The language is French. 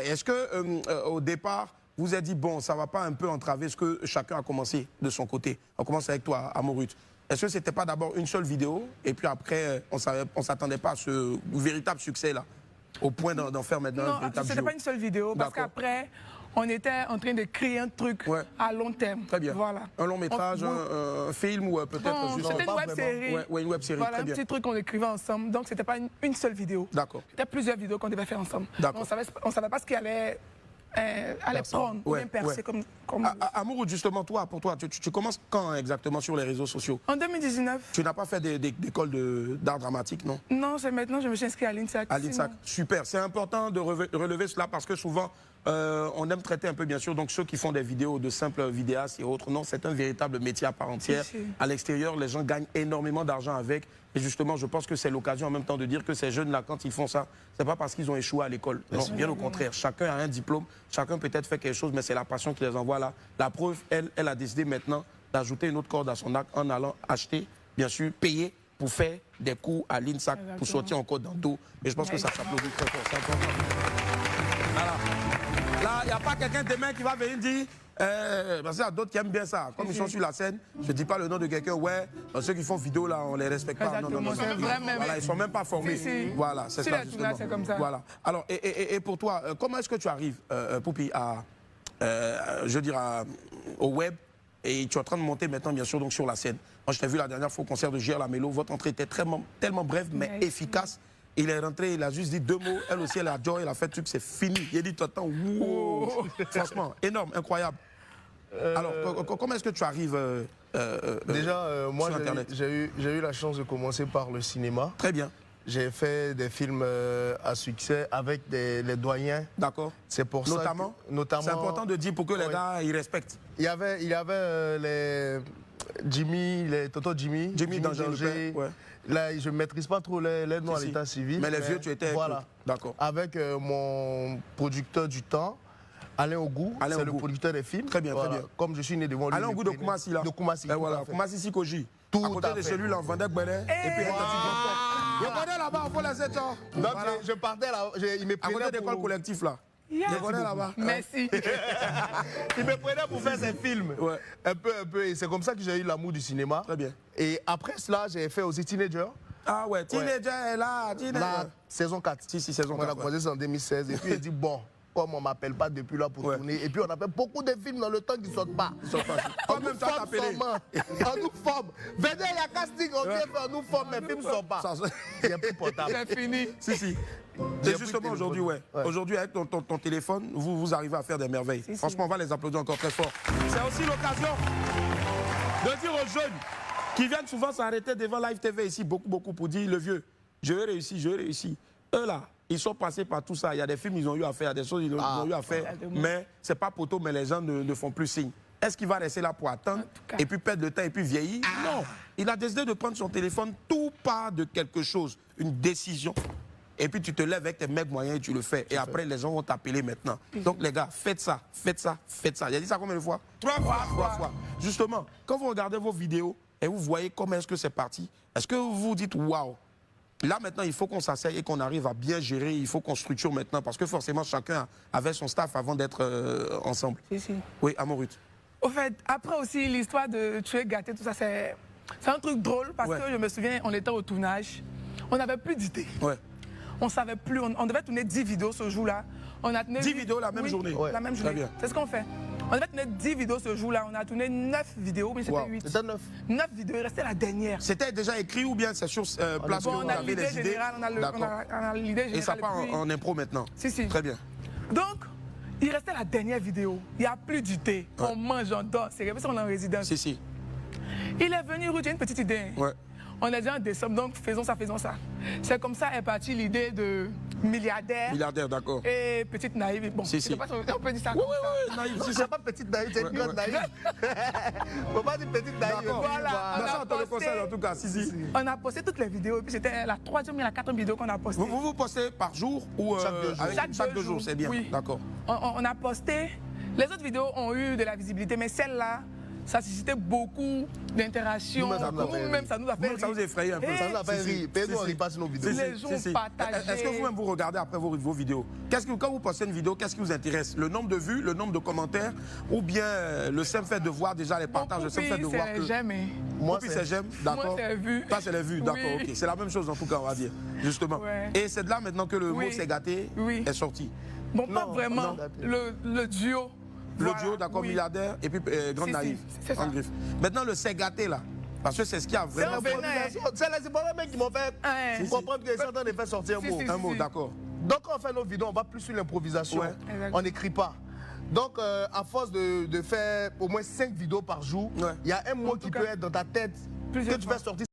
Est-ce que au départ, vous avez dit, bon, ça ne va pas un peu entraver ce que chacun a commencé de son côté? On commence avec toi, Amorut. Est-ce que ce n'était pas d'abord une seule vidéo et puis après, on ne s'attendait pas à ce véritable succès-là, au point d'en faire maintenant un véritable Non, ce n'était pas une seule vidéo parce qu'après, on était en train de créer un truc à long terme. Très bien. Voilà. Un long métrage, un film ou peut-être juste... C'était une web série. Ouais, une web série, voilà, très bien. Un petit truc qu'on écrivait ensemble. Donc, ce n'était pas une seule vidéo. D'accord. C'était plusieurs vidéos qu'on devait faire ensemble. D'accord. On ne savait pas ce qui allait prendre ou bien percer comme... Amorut, justement, pour toi, tu commences quand exactement sur les réseaux sociaux? En 2019. Tu n'as pas fait d'école d'art dramatique, non? Non, c'est maintenant, je me suis inscrit à l'INSAC. À l'INSAC, super. C'est important de relever cela parce que souvent, on aime traiter un peu, bien sûr, donc ceux qui font des vidéos de simples vidéastes et autres. Non, c'est un véritable métier à part entière. À l'extérieur, les gens gagnent énormément d'argent avec. Et justement, je pense que c'est l'occasion en même temps de dire que ces jeunes-là, quand ils font ça, c'est pas parce qu'ils ont échoué à l'école. Non, bien au contraire. Chacun a un diplôme, chacun peut-être fait quelque chose, mais c'est la passion qui les envoie là. La preuve, elle a décidé maintenant d'ajouter une autre corde à son arc en allant acheter, bien sûr, payer pour faire des cours à l'INSAC pour sortir encore dans le dos. Et je pense que ça s'applaudit très fort. C'est important. Voilà. Là, il n'y a pas quelqu'un demain qui va venir dire, parce qu'il y a d'autres qui aiment bien ça. Comme ils sont sur la scène, je ne dis pas le nom de quelqu'un, ceux qui font vidéo là, on ne les respecte pas. Non, voilà, ils ne sont même pas formés. Voilà, c'est ça justement. Comme ça. Voilà. Alors, et pour toi, comment est-ce que tu arrives, Poupi, au web? Et tu es en train de monter maintenant, bien sûr, donc sur la scène. Moi, je t'ai vu la dernière fois au concert de J.R. Lamello. Votre entrée était tellement brève, mais efficace. Il est rentré, il a juste dit 2 mots. Elle aussi, elle a joy, elle a fait le truc, c'est fini. Il a dit, t'entends, wow. Franchement, énorme, incroyable. Alors, comment est-ce que tu arrives Déjà, moi, sur Internet? j'ai eu la chance de commencer par le cinéma. Très bien. J'ai fait des films à succès avec les doyens. D'accord. C'est pour notamment, ça. Notamment. C'est important de dire pour que les gars, ils respectent. Il y avait les Toto Jimmy. Jimmy Danger. Là, je ne maîtrise pas trop les noms à l'état civil. Mais les vieux, tu étais. Voilà. D'accord. Avec mon producteur du temps, Alain Ogou, c'est le producteur des films. Très bien, voilà. très bien. Comme je suis né devant lui. Alain Ogou de Koumassi, là. De Koumassi. Et voilà, Koumassi Sikoji. Tout à côté de celui là, on vendait Benet. Et puis, je connais là-bas, on faut les états. Donc, je partais là, il me prenait. À côté de l'école collective là. Je connais là-bas. Merci. Il me prenait pour faire ses films. Ouais. Un peu. Et c'est comme ça que j'ai eu l'amour du cinéma. Très bien. Et après cela, j'ai fait aussi Teenager. Ah ouais, Teenager est là. La saison 4. Si, saison 4. On a commencé ça en 2016. Et puis, il dit, bon, comme on ne m'appelle pas depuis là pour tourner. Et puis, on a fait beaucoup de films dans le temps qui ne sortent pas. En même temps, t'appelé. On nous forme. Venez, il y a casting, on vient faire, on nous forme, mais les films ne sortent pas. Il n'y a plus portable. C'est fini. Si. C'est justement aujourd'hui, Aujourd'hui, avec ton téléphone, vous arrivez à faire des merveilles. Franchement, on va les applaudir encore très fort. C'est aussi l'occasion de dire aux jeunes qui viennent souvent s'arrêter devant Live TV ici, beaucoup pour dire, le vieux, je vais réussir. Eux là, ils sont passés par tout ça. Il y a des films ils ont eu à faire, il y a des choses ils ont eu à faire. Mais c'est pas poteau, mais les gens ne font plus signe. Est-ce qu'il va rester là pour attendre et puis perdre le temps et puis vieillir? Non. Il a décidé de prendre son téléphone, tout part de quelque chose, une décision. Et puis tu te lèves avec tes mecs moyens et tu le fais. Et après, les gens vont t'appeler maintenant. Donc les gars, faites ça. Il a dit ça combien de fois? 3 fois. Justement, quand vous regardez vos vidéos et vous voyez comment est-ce que c'est parti, est-ce que vous vous dites, waouh, là maintenant, il faut qu'on s'asseye et qu'on arrive à bien gérer, il faut qu'on structure maintenant, parce que forcément, chacun avait son staff avant d'être ensemble. Si. Oui, Amorut. Au fait, après aussi, l'histoire de tuer, gâter, tout ça, c'est un truc drôle, parce que je me souviens, on était au tournage, on n'avait plus d'idées. On ne savait plus, on devait tourner 10 vidéos ce jour-là. 10 vidéos la même journée? La même journée. C'est ce qu'on fait. On devait tourner 10 vidéos ce jour-là. On a tourné 9 vidéos, mais c'était 8. C'était 9. 9 vidéos, il restait la dernière. C'était déjà écrit ou bien c'est sur place que vous avez les idées? On a l'idée générale. Et ça part en impro maintenant? Si. Très bien. Donc, il restait la dernière vidéo. Il n'y a plus du thé. On mange, on dort. C'est comme ça qu'on est en résidence. Si. Il est venu, j'ai une petite idée. On est déjà en décembre, donc faisons ça. C'est comme ça est partie l'idée de milliardaire. Milliardaire, d'accord. Et petite naïve. Bon, je sais pas si on peut dire ça comme ça. Naïve. Si c'est pas petite naïve, c'est une grande naïve. Faut pas dire petite naïve. Voilà. Ça, on te le conseille en tout cas. Si. On a posté toutes les vidéos, et puis c'était la 3e et la 4e vidéo qu'on a postée. Vous postez par jour ou chaque 2 jours? C'est bien, d'accord. On a posté. Les autres vidéos ont eu de la visibilité, mais celle-là, ça suscitait beaucoup d'interactions. Nous-mêmes, ça nous a fait rire. Ça vous effraie un peu. Ça nous a fait rire. Nous, on repasse nos vidéos. Les gens partagent. Est-ce que vous-même vous regardez après vos vidéos? Quand vous postez une vidéo, qu'est-ce qui vous intéresse? Le nombre de vues, le nombre de commentaires, ou bien le simple fait de voir déjà les partages, le simple fait de voir que... J'aime. Moi, c'est j'aime, d'accord. Moi, c'est vu. Toi, c'est les vues, d'accord, ok. C'est la même chose en tout cas, on va dire, justement. Et c'est de là maintenant que le mot C'est gâté est sorti. Bon, pas vraiment. Le duo. Le duo, d'accord, milliardaire, et puis Grande Naïve. C'est ça. Maintenant, le C'est gâté, là. Parce que c'est ce qui a vraiment... C'est les mecs qui m'ont fait comprendre qu'ils sont en train de faire sortir un mot. Un mot, d'accord. Donc, quand on fait nos vidéos, on va plus sur l'improvisation. On n'écrit pas. Donc, à force de faire au moins 5 vidéos par jour, il y a un mot qui peut être dans ta tête que tu fais sortir.